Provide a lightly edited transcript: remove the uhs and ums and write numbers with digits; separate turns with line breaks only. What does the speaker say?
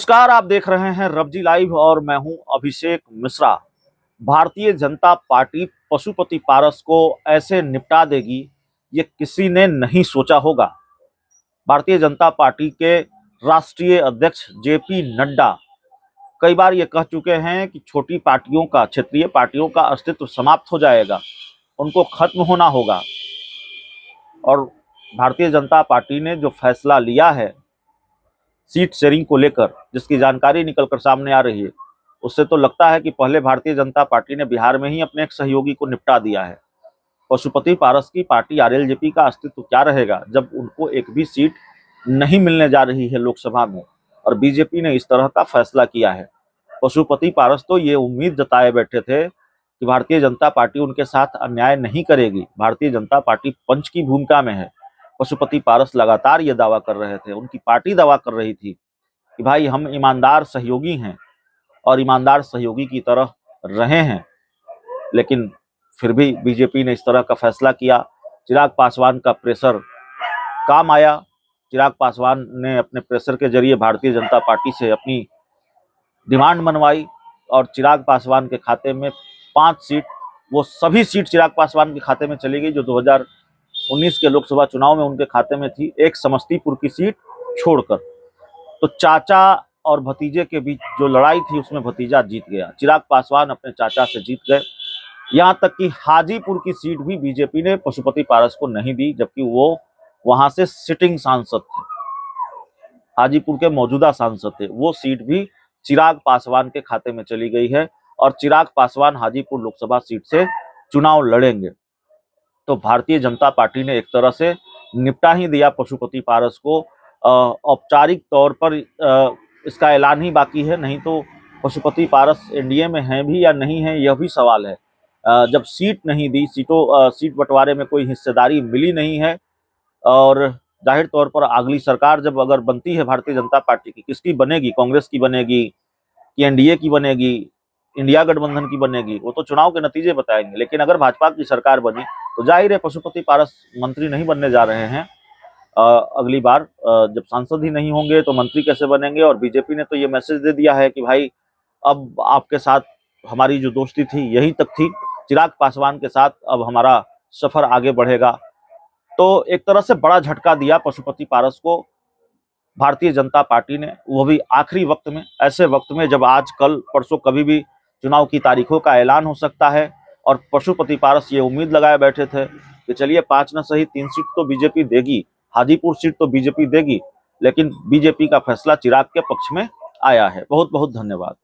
नमस्कार, आप देख रहे हैं रबजी लाइव और मैं हूं अभिषेक मिश्रा। भारतीय जनता पार्टी पशुपति पारस को ऐसे निपटा देगी, ये किसी ने नहीं सोचा होगा। भारतीय जनता पार्टी के राष्ट्रीय अध्यक्ष जेपी नड्डा कई बार ये कह चुके हैं कि छोटी पार्टियों का, क्षेत्रीय पार्टियों का अस्तित्व समाप्त हो जाएगा, उनको खत्म होना होगा। और भारतीय जनता पार्टी ने जो फैसला लिया है सीट शेयरिंग को लेकर, जिसकी जानकारी निकलकर सामने आ रही है, उससे तो लगता है कि पहले भारतीय जनता पार्टी ने बिहार में ही अपने एक सहयोगी को निपटा दिया है। पशुपति पारस की पार्टी आरएलजेपी का अस्तित्व क्या रहेगा जब उनको एक भी सीट नहीं मिलने जा रही है लोकसभा में, और बीजेपी ने इस तरह का फैसला किया है। पशुपति पारस तो ये उम्मीद जताए बैठे थे कि भारतीय जनता पार्टी उनके साथ अन्याय नहीं करेगी, भारतीय जनता पार्टी पंच की भूमिका में है। पशुपति पारस लगातार ये दावा कर रहे थे, उनकी पार्टी दावा कर रही थी कि भाई हम ईमानदार सहयोगी हैं और ईमानदार सहयोगी की तरह रहे हैं, लेकिन फिर भी बीजेपी ने इस तरह का फैसला किया। चिराग पासवान का प्रेशर काम आया। चिराग पासवान ने अपने प्रेशर के जरिए भारतीय जनता पार्टी से अपनी डिमांड मनवाई और चिराग पासवान के खाते में 5 सीट, वो सभी सीट चिराग पासवान के खाते में चली गई जो 2019 के लोकसभा चुनाव में उनके खाते में थी, एक समस्तीपुर की सीट छोड़कर। तो चाचा और भतीजे के बीच जो लड़ाई थी उसमें भतीजा जीत गया, चिराग पासवान अपने चाचा से जीत गए। यहाँ तक कि हाजीपुर की सीट भी बीजेपी ने पशुपति पारस को नहीं दी, जबकि वो वहां से सिटिंग सांसद थे, हाजीपुर के मौजूदा सांसद थे। वो सीट भी चिराग पासवान के खाते में चली गई है और चिराग पासवान हाजीपुर लोकसभा सीट से चुनाव लड़ेंगे। तो भारतीय जनता पार्टी ने एक तरह से निपटा ही दिया पशुपति पारस को। औपचारिक तौर पर इसका ऐलान ही बाकी है, नहीं तो पशुपति पारस एनडीए में हैं भी या नहीं है यह भी सवाल है। जब सीट नहीं दी, सीट बंटवारे में कोई हिस्सेदारी मिली नहीं है, और जाहिर तौर पर अगली सरकार जब अगर बनती है भारतीय जनता पार्टी की, किसकी बनेगी, कांग्रेस की बनेगी कि एनडीए की बनेगी, इंडिया गठबंधन की बनेगी, वो तो चुनाव के नतीजे बताएंगे। लेकिन अगर भाजपा की सरकार बनी तो जाहिर है पशुपति पारस मंत्री नहीं बनने जा रहे हैं। अगली बार जब सांसद ही नहीं होंगे तो मंत्री कैसे बनेंगे। और बीजेपी ने तो ये मैसेज दे दिया है कि भाई अब आपके साथ हमारी जो दोस्ती थी यही तक थी, चिराग पासवान के साथ अब हमारा सफर आगे बढ़ेगा। तो एक तरह से बड़ा झटका दिया पशुपति पारस को भारतीय जनता पार्टी ने, वो भी आखिरी वक्त में, ऐसे वक्त में जब आज कल परसों कभी भी चुनाव की तारीखों का ऐलान हो सकता है। और पशुपति पारस ये उम्मीद लगाए बैठे थे कि चलिए 5 न सही 3 सीट तो बीजेपी देगी, हाजीपुर सीट तो बीजेपी देगी, लेकिन बीजेपी का फैसला चिराग के पक्ष में आया है। बहुत बहुत धन्यवाद।